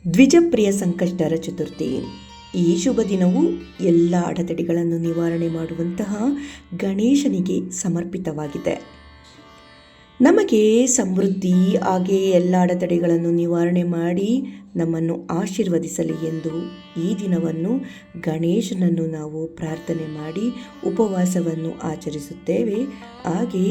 ದ್ವಿಜಪ್ರಿಯ ಸಂಕಷ್ಟಹರ ಚತುರ್ಥಿ. ಈ ಶುಭ ದಿನವು ಎಲ್ಲ ಅಡೆತಡೆಗಳನ್ನು ನಿವಾರಣೆ ಮಾಡುವಂತಹ ಗಣೇಶನಿಗೆ ಸಮರ್ಪಿತವಾಗಿದೆ. ನಮಗೆ ಸಮೃದ್ಧಿ ಹಾಗೆ ಎಲ್ಲ ಅಡೆತಡೆಗಳನ್ನು ನಿವಾರಣೆ ಮಾಡಿ ನಮ್ಮನ್ನು ಆಶೀರ್ವದಿಸಲಿ ಎಂದು ಈ ದಿನವನ್ನು ಗಣೇಶನನ್ನು ನಾವು ಪ್ರಾರ್ಥನೆ ಮಾಡಿ ಉಪವಾಸವನ್ನು ಆಚರಿಸುತ್ತೇವೆ. ಹಾಗೆ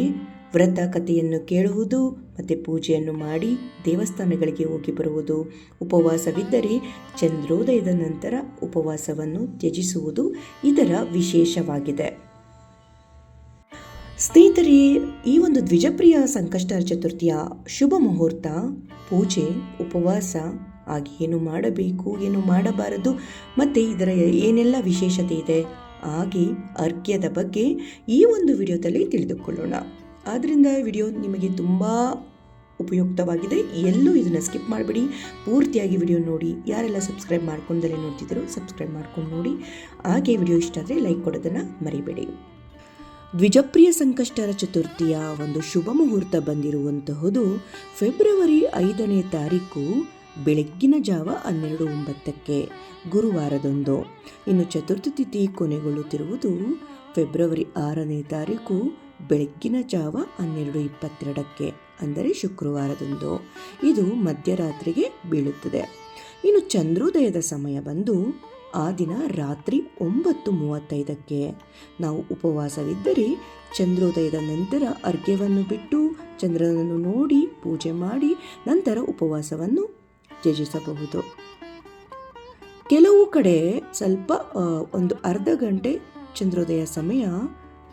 ವ್ರತ ಕಥೆಯನ್ನು ಕೇಳುವುದು ಮತ್ತು ಪೂಜೆಯನ್ನು ಮಾಡಿ ದೇವಸ್ಥಾನಗಳಿಗೆ ಹೋಗಿ ಬರುವುದು, ಉಪವಾಸವಿದ್ದರೆ ಚಂದ್ರೋದಯದ ನಂತರ ಉಪವಾಸವನ್ನು ತ್ಯಜಿಸುವುದು ಇದರ ವಿಶೇಷವಾಗಿದೆ. ಸ್ನೇಹಿತರೆ, ಈ ಒಂದು ದ್ವಿಜಪ್ರಿಯ ಸಂಕಷ್ಟಹರ ಚತುರ್ಥಿಯ ಶುಭ ಮುಹೂರ್ತ, ಪೂಜೆ, ಉಪವಾಸ ಹಾಗೆ ಏನು ಮಾಡಬೇಕು ಏನು ಮಾಡಬಾರದು ಮತ್ತು ಇದರ ಏನೆಲ್ಲ ವಿಶೇಷತೆ ಇದೆ ಹಾಗೆ ಅರ್ಘ್ಯದ ಬಗ್ಗೆ ಈ ಒಂದು ವಿಡಿಯೋದಲ್ಲಿ ತಿಳಿದುಕೊಳ್ಳೋಣ. ಆದ್ದರಿಂದ ವಿಡಿಯೋ ನಿಮಗೆ ತುಂಬ ಉಪಯುಕ್ತವಾಗಿದೆ. ಎಲ್ಲೂ ಇದನ್ನು ಸ್ಕಿಪ್ ಮಾಡಿಬಿಡಿ, ಪೂರ್ತಿಯಾಗಿ ವಿಡಿಯೋ ನೋಡಿ. ಯಾರೆಲ್ಲ ಸಬ್ಸ್ಕ್ರೈಬ್ ಮಾಡ್ಕೊಂಡಲ್ಲೇ ನೋಡ್ತಿದ್ರು ಸಬ್ಸ್ಕ್ರೈಬ್ ಮಾಡ್ಕೊಂಡು ನೋಡಿ. ಹಾಗೆ ವಿಡಿಯೋ ಇಷ್ಟ ಆದರೆ ಲೈಕ್ ಕೊಡೋದನ್ನು ಮರಿಬೇಡಿ. ದ್ವಿಜಪ್ರಿಯ ಸಂಕಷ್ಟಹರ ಚತುರ್ಥಿಯ ಒಂದು ಶುಭ ಮುಹೂರ್ತ ಬಂದಿರುವಂತಹುದು ಫೆಬ್ರವರಿ 5ನೇ ತಾರೀಕು ಬೆಳಗ್ಗಿನ ಜಾವ 12:09 ಗುರುವಾರದಂದು. ಇನ್ನು ಚತುರ್ಥಿ ತಿಥಿ ಕೊನೆಗೊಳ್ಳುತ್ತಿರುವುದು ಫೆಬ್ರವರಿ 6ನೇ ತಾರೀಕು ಬೆಳಗ್ಗಿನ ಜಾವ 12:22 ಅಂದರೆ ಶುಕ್ರವಾರದಂದು. ಇದು ಮಧ್ಯರಾತ್ರಿಗೆ ಬೀಳುತ್ತದೆ. ಇನ್ನು ಚಂದ್ರೋದಯದ ಸಮಯ ಬಂದು ಆ ದಿನ ರಾತ್ರಿ 9:35. ನಾವು ಉಪವಾಸವಿದ್ದರೆ ಚಂದ್ರೋದಯದ ನಂತರ ಅರ್ಘ್ಯವನ್ನು ಬಿಟ್ಟು ಚಂದ್ರನನ್ನು ನೋಡಿ ಪೂಜೆ ಮಾಡಿ ನಂತರ ಉಪವಾಸವನ್ನು ತ್ಯಜಿಸಬಹುದು. ಕೆಲವು ಕಡೆ ಸ್ವಲ್ಪ ಒಂದು ಅರ್ಧ ಗಂಟೆ ಚಂದ್ರೋದಯ ಸಮಯ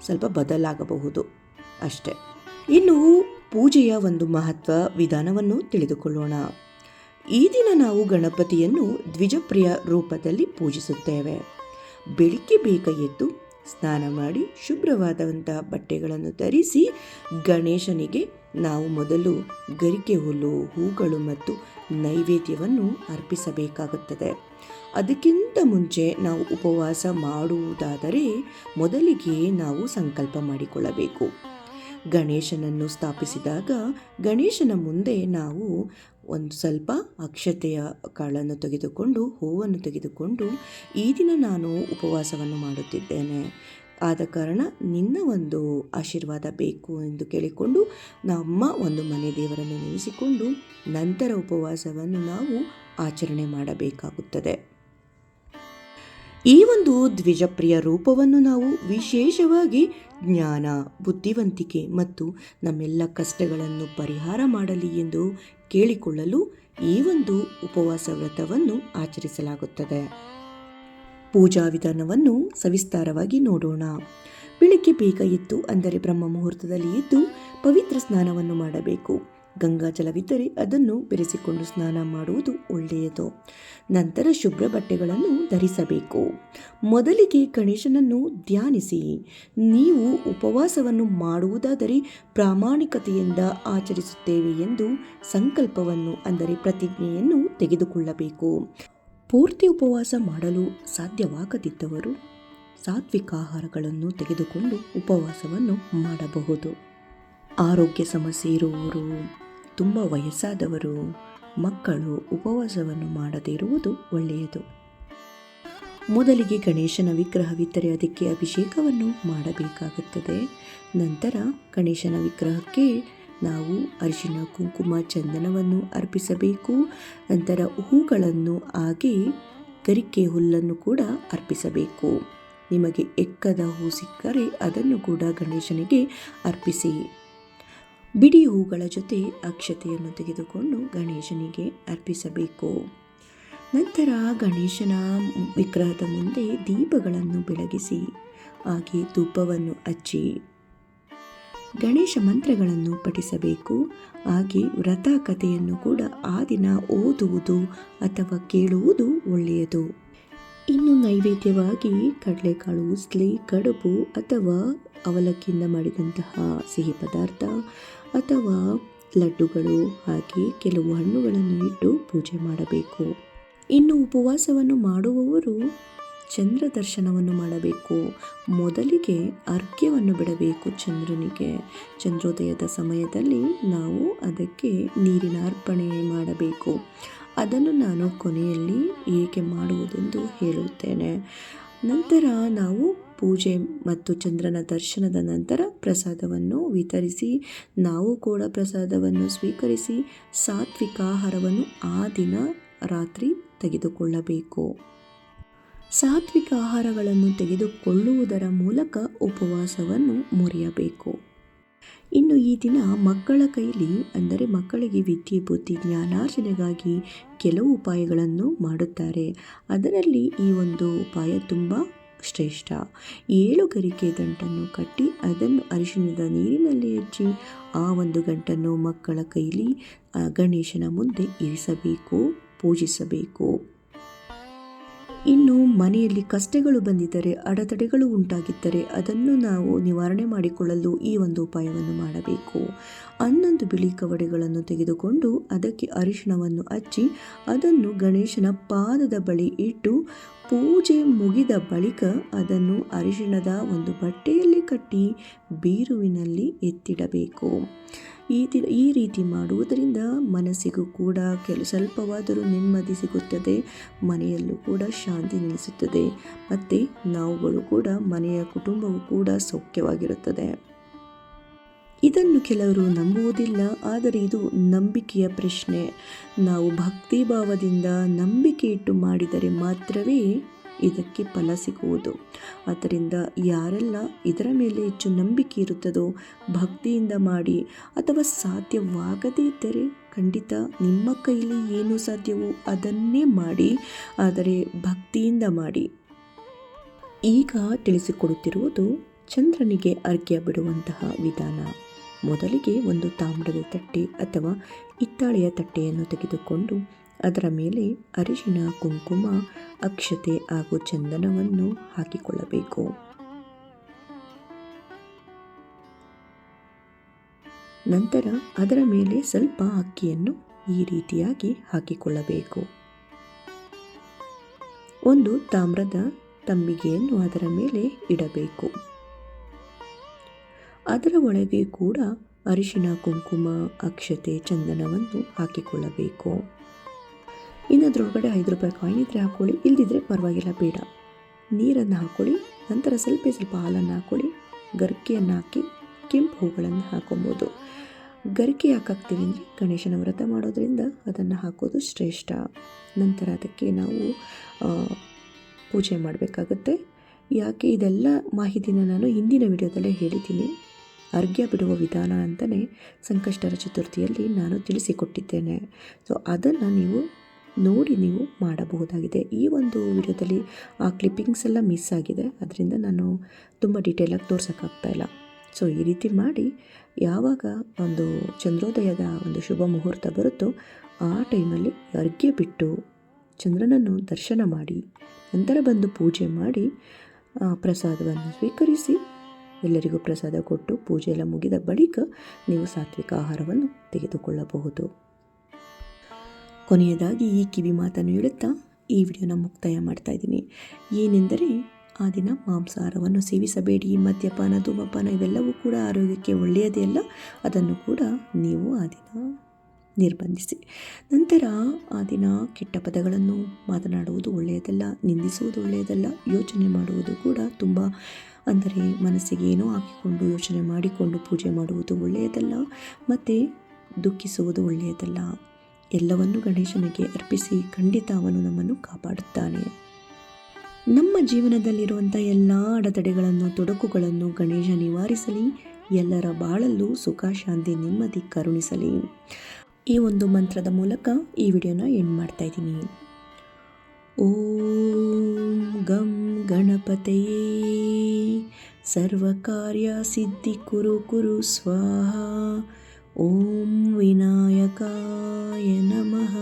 ಸ್ವಲ್ಪ ಬದಲಾಗಬಹುದು ಅಷ್ಟೆ. ಇನ್ನು ಪೂಜೆಯ ಒಂದು ಮಹತ್ವ ವಿಧಾನವನ್ನು ತಿಳಿದುಕೊಳ್ಳೋಣ. ಈ ದಿನ ನಾವು ಗಣಪತಿಯನ್ನು ದ್ವಿಜಪ್ರಿಯ ರೂಪದಲ್ಲಿ ಪೂಜಿಸುತ್ತೇವೆ. ಬೆಳಿಗ್ಗೆ ಬೇಗ ಎದ್ದು ಸ್ನಾನ ಮಾಡಿ ಶುಭ್ರವಾದಂತಹ ಬಟ್ಟೆಗಳನ್ನು ಧರಿಸಿ ಗಣೇಶನಿಗೆ ನಾವು ಮೊದಲು ಗರಿಕೆ ಹುಲ್ಲು, ಹೂಗಳು ಮತ್ತು ನೈವೇದ್ಯವನ್ನು ಅರ್ಪಿಸಬೇಕಾಗುತ್ತದೆ. ಅದಕ್ಕಿಂತ ಮುಂಚೆ ನಾವು ಉಪವಾಸ ಮಾಡುವುದಾದರೆ ಮೊದಲಿಗೆ ನಾವು ಸಂಕಲ್ಪ ಮಾಡಿಕೊಳ್ಳಬೇಕು. ಗಣೇಶನನ್ನು ಸ್ಥಾಪಿಸಿದಾಗ ಗಣೇಶನ ಮುಂದೆ ನಾವು ಒಂದು ಸ್ವಲ್ಪ ಅಕ್ಷತೆಯ ಕಾಳನ್ನು ತೆಗೆದುಕೊಂಡು ಹೂವನ್ನು ತೆಗೆದುಕೊಂಡು ಈ ದಿನ ನಾನು ಉಪವಾಸವನ್ನು ಮಾಡುತ್ತಿದ್ದೇನೆ, ಆದ ಕಾರಣ ನಿನ್ನ ಒಂದು ಆಶೀರ್ವಾದ ಬೇಕು ಎಂದು ಕೇಳಿಕೊಂಡು ನಮ್ಮ ಒಂದು ಮನೆ ದೇವರನ್ನು ನೆನೆಸಿಕೊಂಡು ನಂತರ ಉಪವಾಸವನ್ನು ನಾವು ಆಚರಣೆ ಮಾಡಬೇಕಾಗುತ್ತದೆ. ಈ ಒಂದು ದ್ವಿಜಪ್ರಿಯ ರೂಪವನ್ನು ನಾವು ವಿಶೇಷವಾಗಿ ಜ್ಞಾನ, ಬುದ್ಧಿವಂತಿಕೆ ಮತ್ತು ನಮ್ಮೆಲ್ಲ ಕಷ್ಟಗಳನ್ನು ಪರಿಹಾರ ಮಾಡಲಿ ಎಂದು ಕೇಳಿಕೊಳ್ಳಲು ಈ ಒಂದು ಉಪವಾಸ ವ್ರತವನ್ನು ಆಚರಿಸಲಾಗುತ್ತದೆ. ಪೂಜಾ ವಿಧಾನವನ್ನು ಸವಿಸ್ತಾರವಾಗಿ ನೋಡೋಣ. ಬೆಳಿಗ್ಗೆ ಬೇಗ ಎದ್ದು ಅಂದರೆ ಬ್ರಹ್ಮ ಮುಹೂರ್ತದಲ್ಲಿ ಎದ್ದು ಪವಿತ್ರ ಸ್ನಾನವನ್ನು ಮಾಡಬೇಕು. ಗಂಗಾಜಲವಿದ್ದರೆ ಅದನ್ನು ಬೆರೆಸಿಕೊಂಡು ಸ್ನಾನ ಮಾಡುವುದು ಒಳ್ಳೆಯದು. ನಂತರ ಶುಭ್ರ ಬಟ್ಟೆಗಳನ್ನು ಧರಿಸಬೇಕು. ಮೊದಲಿಗೆ ಗಣೇಶನನ್ನು ಧ್ಯಾನಿಸಿ. ನೀವು ಉಪವಾಸವನ್ನು ಮಾಡುವುದಾದರೆ ಪ್ರಾಮಾಣಿಕತೆಯಿಂದ ಆಚರಿಸುತ್ತೇವೆ ಎಂದು ಸಂಕಲ್ಪವನ್ನು ಅಂದರೆ ಪ್ರತಿಜ್ಞೆಯನ್ನು ತೆಗೆದುಕೊಳ್ಳಬೇಕು. ಪೂರ್ತಿ ಉಪವಾಸ ಮಾಡಲು ಸಾಧ್ಯವಾಗದಿದ್ದವರು ಸಾತ್ವಿಕ ಆಹಾರಗಳನ್ನು ತೆಗೆದುಕೊಂಡು ಉಪವಾಸವನ್ನು ಮಾಡಬಹುದು. ಆರೋಗ್ಯ ಸಮಸ್ಯೆ ಇರುವವರು, ತುಂಬ ವಯಸ್ಸಾದವರು, ಮಕ್ಕಳು ಉಪವಾಸವನ್ನು ಮಾಡದೇ ಇರುವುದು ಒಳ್ಳೆಯದು. ಮೊದಲಿಗೆ ಗಣೇಶನ ವಿಗ್ರಹವಿದ್ದರೆ ಅದಕ್ಕೆ ಅಭಿಷೇಕವನ್ನು ಮಾಡಬೇಕಾಗುತ್ತದೆ. ನಂತರ ಗಣೇಶನ ವಿಗ್ರಹಕ್ಕೆ ನಾವು ಅರಿಶಿನ, ಕುಂಕುಮ, ಚಂದನವನ್ನು ಅರ್ಪಿಸಬೇಕು. ನಂತರ ಹೂಗಳನ್ನು ಹಾಗೆ ಗರಿಕೆ ಹುಲ್ಲನ್ನು ಕೂಡ ಅರ್ಪಿಸಬೇಕು. ನಿಮಗೆ ಎಕ್ಕದ ಹೂ ಸಿಕ್ಕರೆ ಅದನ್ನು ಕೂಡ ಗಣೇಶನಿಗೆ ಅರ್ಪಿಸಿ. ಬಿಡಿ ಹೂಗಳ ಜೊತೆ ಅಕ್ಷತೆಯನ್ನು ತೆಗೆದುಕೊಂಡು ಗಣೇಶನಿಗೆ ಅರ್ಪಿಸಬೇಕು. ನಂತರ ಗಣೇಶನ ವಿಗ್ರಹದ ಮುಂದೆ ದೀಪಗಳನ್ನು ಬೆಳಗಿಸಿ ಹಾಗೆ ಧೂಪವನ್ನು ಹಚ್ಚಿ ಗಣೇಶ ಮಂತ್ರಗಳನ್ನು ಪಠಿಸಬೇಕು. ಹಾಗೆ ವ್ರತ ಕಥೆಯನ್ನು ಕೂಡ ಆ ದಿನ ಓದುವುದು ಅಥವಾ ಕೇಳುವುದು ಒಳ್ಳೆಯದು. ಇನ್ನು ನೈವೇದ್ಯವಾಗಿ ಕಡಲೆಕಾಳು, ಉಸ್ಲಿ, ಕಡುಬು ಅಥವಾ ಅವಲಕ್ಕಿಯಿಂದ ಮಾಡಿದಂತಹ ಸಿಹಿ ಪದಾರ್ಥ ಅಥವಾ ಲಡ್ಡುಗಳು ಹಾಗೆ ಕೆಲವು ಹಣ್ಣುಗಳನ್ನು ಇಟ್ಟು ಪೂಜೆ ಮಾಡಬೇಕು. ಇನ್ನು ಉಪವಾಸವನ್ನು ಮಾಡುವವರು ಚಂದ್ರ ದರ್ಶನವನ್ನು ಮಾಡಬೇಕು. ಮೊದಲಿಗೆ ಅರ್ಘ್ಯವನ್ನು ಬಿಡಬೇಕು ಚಂದ್ರನಿಗೆ. ಚಂದ್ರೋದಯದ ಸಮಯದಲ್ಲಿ ನಾವು ಅದಕ್ಕೆ ನೀರಿನ ಅರ್ಪಣೆ ಮಾಡಬೇಕು. ಅದನ್ನು ನಾನು ಕೊನೆಯಲ್ಲಿ ಏಕೆ ಮಾಡುವುದೆಂದು ಹೇಳುತ್ತೇನೆ. ನಂತರ ನಾವು ಪೂಜೆ ಮತ್ತು ಚಂದ್ರನ ದರ್ಶನದ ನಂತರ ಪ್ರಸಾದವನ್ನು ವಿತರಿಸಿ ನಾವು ಕೂಡ ಪ್ರಸಾದವನ್ನು ಸ್ವೀಕರಿಸಿ ಸಾತ್ವಿಕ ಆಹಾರವನ್ನು ಆ ದಿನ ರಾತ್ರಿ ತೆಗೆದುಕೊಳ್ಳಬೇಕು. ಸಾತ್ವಿಕ ಆಹಾರಗಳನ್ನು ತೆಗೆದುಕೊಳ್ಳುವುದರ ಮೂಲಕ ಉಪವಾಸವನ್ನು ಮುರಿಯಬೇಕು. ಇನ್ನು ಈ ದಿನ ಮಕ್ಕಳ ಕೈಲಿ ಅಂದರೆ ಮಕ್ಕಳಿಗೆ ವಿದ್ಯೆ ಬುದ್ಧಿ ಜ್ಞಾನಾರ್ಜನೆಗಾಗಿ ಕೆಲವು ಉಪಾಯಗಳನ್ನು ಮಾಡುತ್ತಾರೆ. ಅದರಲ್ಲಿ ಈ ಒಂದು ಉಪಾಯ ತುಂಬ ಶ್ರೇಷ್ಠ. 7 ಗರಿಕೆ ದಂಟನ್ನು ಕಟ್ಟಿ ಅದನ್ನು ಅರಿಶಿಣದ ನೀರಿನಲ್ಲಿ ಹಚ್ಚಿ ಆ ಒಂದು ಗಂಟನ್ನು ಮಕ್ಕಳ ಕೈಲಿ ಗಣೇಶನ ಮುಂದೆ ಇರಿಸಬೇಕು, ಪೂಜಿಸಬೇಕು. ಇನ್ನು ಮನೆಯಲ್ಲಿ ಕಷ್ಟಗಳು ಬಂದಿದ್ದರೆ, ಅಡೆತಡೆಗಳು ಉಂಟಾಗಿದ್ದರೆ ಅದನ್ನು ನಾವು ನಿವಾರಣೆ ಮಾಡಿಕೊಳ್ಳಲು ಈ ಒಂದು ಉಪಾಯವನ್ನು ಮಾಡಬೇಕು. 11 ಬಿಳಿ ಕವಡೆಗಳನ್ನು ತೆಗೆದುಕೊಂಡು ಅದಕ್ಕೆ ಅರಿಶಿಣವನ್ನು ಹಚ್ಚಿ ಅದನ್ನು ಗಣೇಶನ ಪಾದದ ಬಳಿ ಇಟ್ಟು ಪೂಜೆ ಮುಗಿದ ಬಳಿಕ ಅದನ್ನು ಅರಿಶಿಣದ ಒಂದು ಬಟ್ಟೆಯಲ್ಲಿ ಕಟ್ಟಿ ಬೀರುವಿನಲ್ಲಿ ಎತ್ತಿಡಬೇಕು. ಈ ರೀತಿ ಮಾಡುವುದರಿಂದ ಮನಸ್ಸಿಗೂ ಕೂಡ ಸ್ವಲ್ಪವಾದರೂ ನೆಮ್ಮದಿ ಸಿಗುತ್ತದೆ, ಮನೆಯಲ್ಲೂ ಕೂಡ ಶಾಂತಿ ನೆಲೆಸುತ್ತದೆ ಮತ್ತು ನಾವುಗಳು ಕೂಡ ಮನೆಯ ಕುಟುಂಬವೂ ಕೂಡ ಸೌಖ್ಯವಾಗಿರುತ್ತದೆ. ಇದನ್ನು ಕೆಲವರು ನಂಬುವುದಿಲ್ಲ, ಆದರೆ ಇದು ನಂಬಿಕೆಯ ಪ್ರಶ್ನೆ. ನಾವು ಭಕ್ತಿ ಭಾವದಿಂದ ನಂಬಿಕೆ ಇಟ್ಟು ಮಾಡಿದರೆ ಮಾತ್ರವೇ ಇದಕ್ಕೆ ಫಲ ಸಿಗುವುದು. ಆದ್ದರಿಂದ ಯಾರೆಲ್ಲ ಇದರ ಮೇಲೆ ಹೆಚ್ಚು ನಂಬಿಕೆ ಇರುತ್ತದೋ ಭಕ್ತಿಯಿಂದ ಮಾಡಿ, ಅಥವಾ ಸಾಧ್ಯವಾಗದೇ ಇದ್ದರೆ ಖಂಡಿತ ನಿಮ್ಮ ಕೈಲಿ ಏನು ಸಾಧ್ಯವೋ ಅದನ್ನೇ ಮಾಡಿ, ಆದರೆ ಭಕ್ತಿಯಿಂದ ಮಾಡಿ. ಈಗ ತಿಳಿಸಿಕೊಡುತ್ತಿರುವುದು ಚಂದ್ರನಿಗೆ ಅರ್ಘ್ಯ ಬಿಡುವಂತಹ ವಿಧಾನ. ಮೊದಲಿಗೆ ಒಂದು ತಾಮ್ರದ ತಟ್ಟೆ ಅಥವಾ ಹಿತ್ತಾಳೆಯ ತಟ್ಟೆಯನ್ನು ತೆಗೆದುಕೊಂಡು ಅದರ ಮೇಲೆ ಅರಿಶಿಣ, ಕುಂಕುಮ, ಅಕ್ಷತೆ ಹಾಗೂ ಚಂದನವನ್ನು ಹಾಕಿಕೊಳ್ಳಬೇಕು. ನಂತರ ಅದರ ಮೇಲೆ ಸ್ವಲ್ಪ ಅಕ್ಕಿಯನ್ನು ಈ ರೀತಿಯಾಗಿ ಹಾಕಿಕೊಳ್ಳಬೇಕು. ಒಂದು ತಾಮ್ರದ ತಂಬಿಗೆಯನ್ನು ಅದರ ಮೇಲೆ ಇಡಬೇಕು. ಅದರ ಒಳಗೆ ಕೂಡ ಅರಿಶಿಣ, ಕುಂಕುಮ, ಅಕ್ಷತೆ, ಚಂದನವನ್ನು ಹಾಕಿಕೊಳ್ಳಬೇಕು. ಇನ್ನು ಅದರೊಳಗಡೆ 5 ರೂಪಾಯಿ ಕಾಯಿನ್ ಇದ್ದರೆ ಹಾಕ್ಕೊಳ್ಳಿ, ಇಲ್ಲದಿದ್ದರೆ ಪರವಾಗಿಲ್ಲ, ಬೇಡ. ನೀರನ್ನು ಹಾಕ್ಕೊಳ್ಳಿ, ನಂತರ ಸ್ವಲ್ಪ ಹಾಲನ್ನು ಹಾಕ್ಕೊಳ್ಳಿ, ಗರಿಕೆಯನ್ನು ಹಾಕಿ ಕೆಂಪು ಹೂಗಳನ್ನು ಹಾಕೊಬೋದು. ಗರಿಕೆ ಯಾಕೆ ಹಾಕ್ತೀವಿ ಅಂದರೆ ಗಣೇಶನ ವ್ರತ ಮಾಡೋದ್ರಿಂದ ಅದನ್ನು ಹಾಕೋದು ಶ್ರೇಷ್ಠ. ನಂತರ ಅದಕ್ಕೆ ನಾವು ಪೂಜೆ ಮಾಡಬೇಕಾಗುತ್ತೆ. ಯಾಕೆ ಇದೆಲ್ಲ ಮಾಹಿತಿನ ನಾನು ಹಿಂದಿನ ವಿಡಿಯೋದಲ್ಲೇ ಹೇಳಿದ್ದೀನಿ. ಅರ್ಘ್ಯ ಬಿಡುವ ವಿಧಾನ ಅಂತಲೇ ಸಂಕಷ್ಟರ ಚತುರ್ಥಿಯಲ್ಲಿ ನಾನು ತಿಳಿಸಿಕೊಟ್ಟಿದ್ದೇನೆ. ಸೊ ಅದನ್ನು ನೀವು ನೋಡಿ ನೀವು ಮಾಡಬಹುದಾಗಿದೆ. ಈ ಒಂದು ವಿಡಿಯೋದಲ್ಲಿ ಆ ಕ್ಲಿಪ್ಪಿಂಗ್ಸ್ ಎಲ್ಲ ಮಿಸ್ ಆಗಿದೆ, ಅದರಿಂದ ನಾನು ತುಂಬ ಡೀಟೇಲಾಗಿ ತೋರ್ಸೋಕ್ಕಾಗ್ತಾಯಿಲ್ಲ. ಸೊ ಈ ರೀತಿ ಮಾಡಿ ಯಾವಾಗ ಒಂದು ಚಂದ್ರೋದಯದ ಒಂದು ಶುಭ ಮುಹೂರ್ತ ಬರುತ್ತೋ ಆ ಟೈಮಲ್ಲಿ ಅರ್ಘ್ಯ ಬಿಟ್ಟು ಚಂದ್ರನನ್ನು ದರ್ಶನ ಮಾಡಿ ನಂತರ ಬಂದು ಪೂಜೆ ಮಾಡಿ ಪ್ರಸಾದವನ್ನು ಸ್ವೀಕರಿಸಿ ಎಲ್ಲರಿಗೂ ಪ್ರಸಾದ ಕೊಟ್ಟು ಪೂಜೆ ಎಲ್ಲ ಮುಗಿದ ಬಳಿಕ ನೀವು ಸಾತ್ವಿಕ ಆಹಾರವನ್ನು ತೆಗೆದುಕೊಳ್ಳಬಹುದು. ಕೊನೆಯದಾಗಿ ಈ ಕಿವಿ ಮಾತನ್ನು ಹೇಳುತ್ತಾ ಈ ವಿಡಿಯೋನ ಮುಕ್ತಾಯ ಮಾಡ್ತಾ ಇದ್ದೀನಿ. ಏನೆಂದರೆ ಆ ದಿನ ಮಾಂಸಾಹಾರವನ್ನು ಸೇವಿಸಬೇಡಿ. ಮದ್ಯಪಾನ, ಧೂಮಪಾನ ಇವೆಲ್ಲವೂ ಕೂಡ ಆರೋಗ್ಯಕ್ಕೆ ಒಳ್ಳೆಯದೇ ಅಲ್ಲ. ಅದನ್ನು ಕೂಡ ನೀವು ಆ ದಿನ ನಿರ್ಬಂಧಿಸಿ. ನಂತರ ಆ ದಿನ ಕೆಟ್ಟ ಪದಗಳನ್ನು ಮಾತನಾಡುವುದು ಒಳ್ಳೆಯದಲ್ಲ, ನಿಂದಿಸುವುದು ಒಳ್ಳೆಯದಲ್ಲ, ಯೋಚನೆ ಮಾಡುವುದು ಕೂಡ ತುಂಬ ಅಂದರೆ ಮನಸ್ಸಿಗೆ ಏನೋ ಹಾಕಿಕೊಂಡು ಯೋಚನೆ ಮಾಡಿಕೊಂಡು ಪೂಜೆ ಮಾಡುವುದು ಒಳ್ಳೆಯದಲ್ಲ, ಮತ್ತು ದುಃಖಿಸುವುದು ಒಳ್ಳೆಯದಲ್ಲ. ಎಲ್ಲವನ್ನು ಗಣೇಶನಿಗೆ ಅರ್ಪಿಸಿ ಖಂಡಿತ ಅವನು ನಮ್ಮನ್ನು ಕಾಪಾಡುತ್ತಾನೆ. ನಮ್ಮ ಜೀವನದಲ್ಲಿರುವಂಥ ಎಲ್ಲ ಅಡೆತಡೆಗಳನ್ನು, ತೊಡಕುಗಳನ್ನು ಗಣೇಶ ನಿವಾರಿಸಲಿ. ಎಲ್ಲರ ಬಾಳಲ್ಲೂ ಸುಖ, ಶಾಂತಿ, ನೆಮ್ಮದಿ ಕರುಣಿಸಲಿ. ಈ ಒಂದು ಮಂತ್ರದ ಮೂಲಕ ಈ ವಿಡಿಯೋನ ಎಂಡ್ ಮಾಡ್ತಾ ಇದ್ದೀನಿ. ಓಂ ಗಂ ಗಣಪತಯೇ ಸರ್ವಕಾರ್ಯ ಸಿದ್ಧಿ ಕುರು ಕುರು ಸ್ವಾಹಾ. ಓಂ ವಿನಾಯಕಾಯ ನಮಃ.